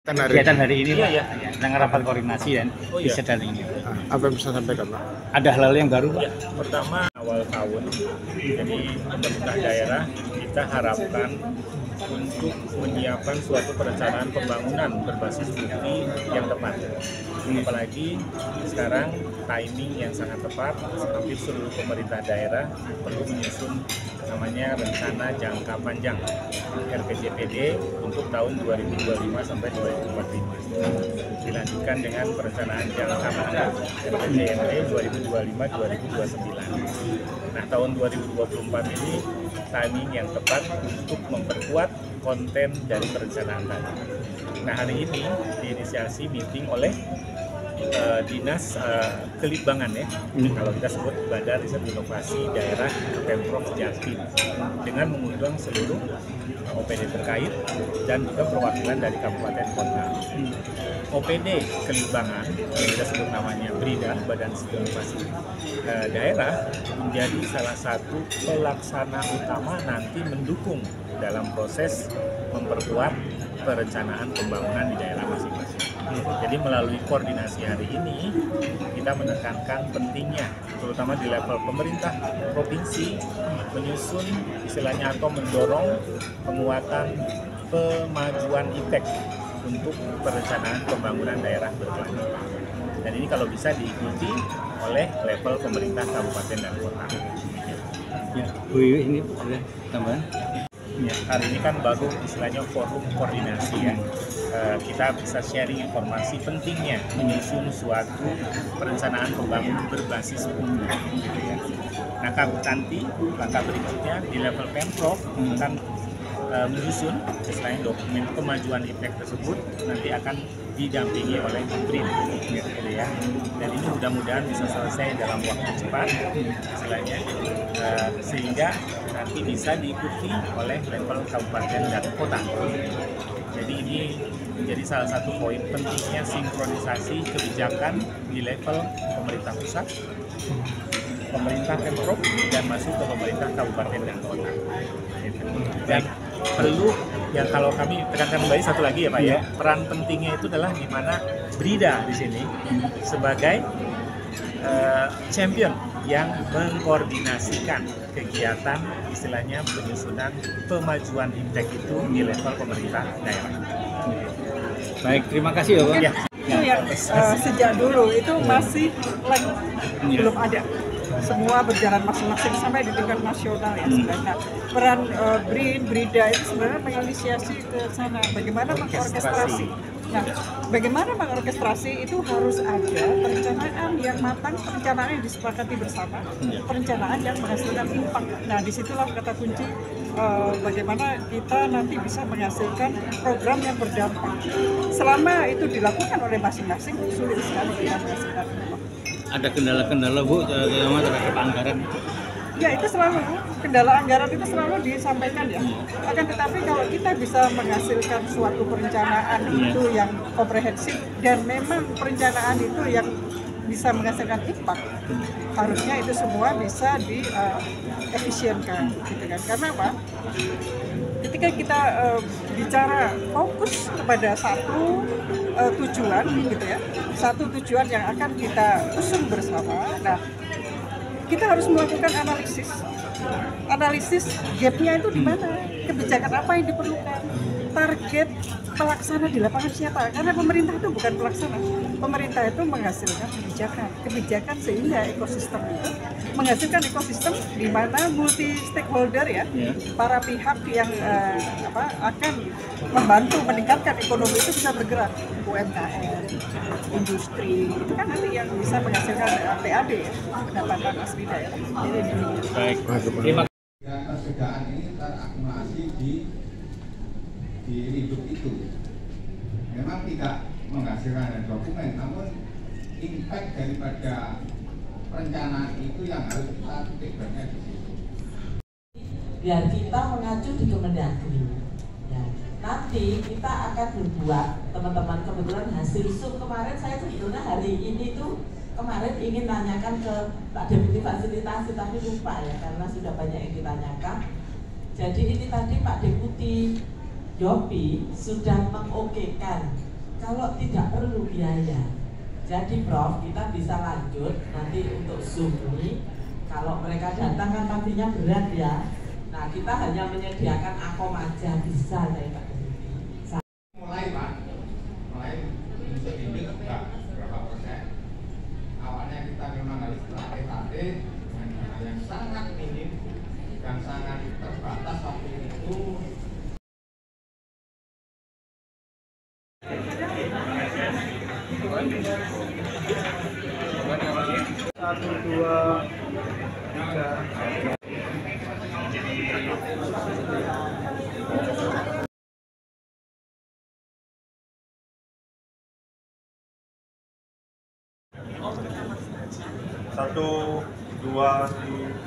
Kegiatan hari ini, Pak, Iya. dengan rapat koordinasi dan Oh, iya. sedang ini. Apa yang bisa sampaikan, Pak? Ada hal-hal yang baru, Pak? Ya, pertama awal tahun, jadi pemerintah daerah kita harapkan untuk menyiapkan suatu perencanaan pembangunan berbasis bukti yang tepat. Apalagi sekarang timing yang sangat tepat, hampir seluruh pemerintah daerah perlu menyusun namanya rencana jangka panjang RPJPD untuk tahun 2025 sampai 2045. Dilanjutkan dengan perencanaan jangka menengah RPJMD 2025-2029. Nah, tahun 2024 ini timing yang tepat untuk memperkuat konten dari perencanaan tadi. Nah, hari ini diinisiasi meeting oleh Dinas Kelitbangan ya, kalau kita sebut Badan Riset Inovasi Daerah Pemprov Jatim, dengan mengundang seluruh OPD terkait dan juga perwakilan dari kabupaten kota. OPD Kelitbangan yang kita sebut namanya BRIDA, Badan Riset Inovasi Daerah, menjadi salah satu pelaksana utama nanti mendukung dalam proses memperkuat perencanaan pembangunan di daerah masing-masing. Jadi melalui koordinasi hari ini kita menekankan pentingnya, terutama di level pemerintah provinsi, menyusun istilahnya atau mendorong penguatan pemajuan IPTEK untuk perencanaan pembangunan daerah berkelanjutan. Dan ini kalau bisa diikuti oleh level pemerintah kabupaten dan kota. Ya, Bu Iwi, ini ada tambahan? Ya, hari ini kan baru istilahnya forum koordinasi ya. Kita bisa sharing informasi pentingnya menyusun suatu perencanaan pembangunan berbasis bukti. Gitu ya. Nah, nanti langkah berikutnya di level Pemprov akan menyusun istilahnya dokumen kemajuan IPTEK tersebut nanti akan didampingi oleh BRIN, gitu ya. Dan ini mudah-mudahan bisa selesai dalam waktu cepat, istilahnya, sehingga nanti bisa diikuti oleh level kabupaten dan kota. Jadi ini menjadi salah satu poin pentingnya sinkronisasi kebijakan di level pemerintah pusat, pemerintah Pemprov, dan masuk ke pemerintah kabupaten dan kota. Gitu. Dan perlu yang kalau kami tekankan kembali satu lagi ya Pak ya, peran pentingnya itu adalah di mana BRIDA di sini sebagai champion yang mengkoordinasikan kegiatan istilahnya penyusunan pemajuan IPTEK itu di level pemerintah daerah. Baik, terima kasih ya, Pak. Ya. Itu yang sejak dulu itu masih belum ada. Semua berjalan masing-masing sampai di tingkat nasional ya sebenarnya. Peran BRIN, BRIDA itu sebenarnya menginisiasi ke sana. Bagaimana mengorkestrasi? Nah, bagaimana mengorkestrasi itu harus ada perencanaan yang matang, perencanaan yang disepakati bersama, perencanaan yang menghasilkan impact. Nah, disitulah kata kunci bagaimana kita nanti bisa menghasilkan program yang berdampak. Selama itu dilakukan oleh masing-masing, sulit sekali kita menghasilkan impact. Ada kendala-kendala, Bu, terhadap anggaran? Ya, itu selalu kendala anggaran itu selalu disampaikan ya. Akan tetapi kalau kita bisa menghasilkan suatu perencanaan itu yang komprehensif dan memang perencanaan itu yang bisa menghasilkan impact, harusnya itu semua bisa diefisienkan, gitu kan? Karena apa? Ketika kita bicara fokus kepada satu tujuan, gitu ya, satu tujuan yang akan kita usung bersama. Nah, kita harus melakukan analisis gap-nya itu di mana, kebijakan apa yang diperlukan, target pelaksana di lapangan siapa, karena pemerintah itu bukan pelaksana, pemerintah itu menghasilkan kebijakan sehingga ekosistem itu menghasilkan ekosistem di mana multi stakeholder ya, para pihak yang akan membantu meningkatkan ekonomi itu bisa bergerak, UMKM, industri, itu kan nanti yang bisa menghasilkan PAD ya, pendapatan asli daerah. Baik, terima kasih. Pencegahan ini terakumulasi di hidup itu memang tidak menghasilkan dokumen, namun impact daripada perencanaan itu yang harus kita titik beratnya di situ. Biar kita mengacu di Kemendagri. Ya, nanti kita akan berbuat, teman-teman, kebetulan hasil sum kemarin saya sebetulnya hari ini tuh kemarin ingin tanyakan ke Pak Deputi Fasilitasi tapi lupa ya karena sudah banyak yang ditanyakan. Jadi ini tadi Pak Deputi Yopi sudah mengokekan kalau tidak perlu biaya. Jadi Prof, kita bisa lanjut nanti untuk Zoom ini. Kalau mereka datang kan pastinya berat ya. Nah, kita hanya menyediakan akom aja bisa saya Pak Deputi. Mulai Pak, mulai untuk ini juga berapa persen. Awalnya kita memang harus berlatih dengan hal yang sangat minim dan sangat terbatas waktu itu. Satu, dua, tiga. Satu, dua, tiga.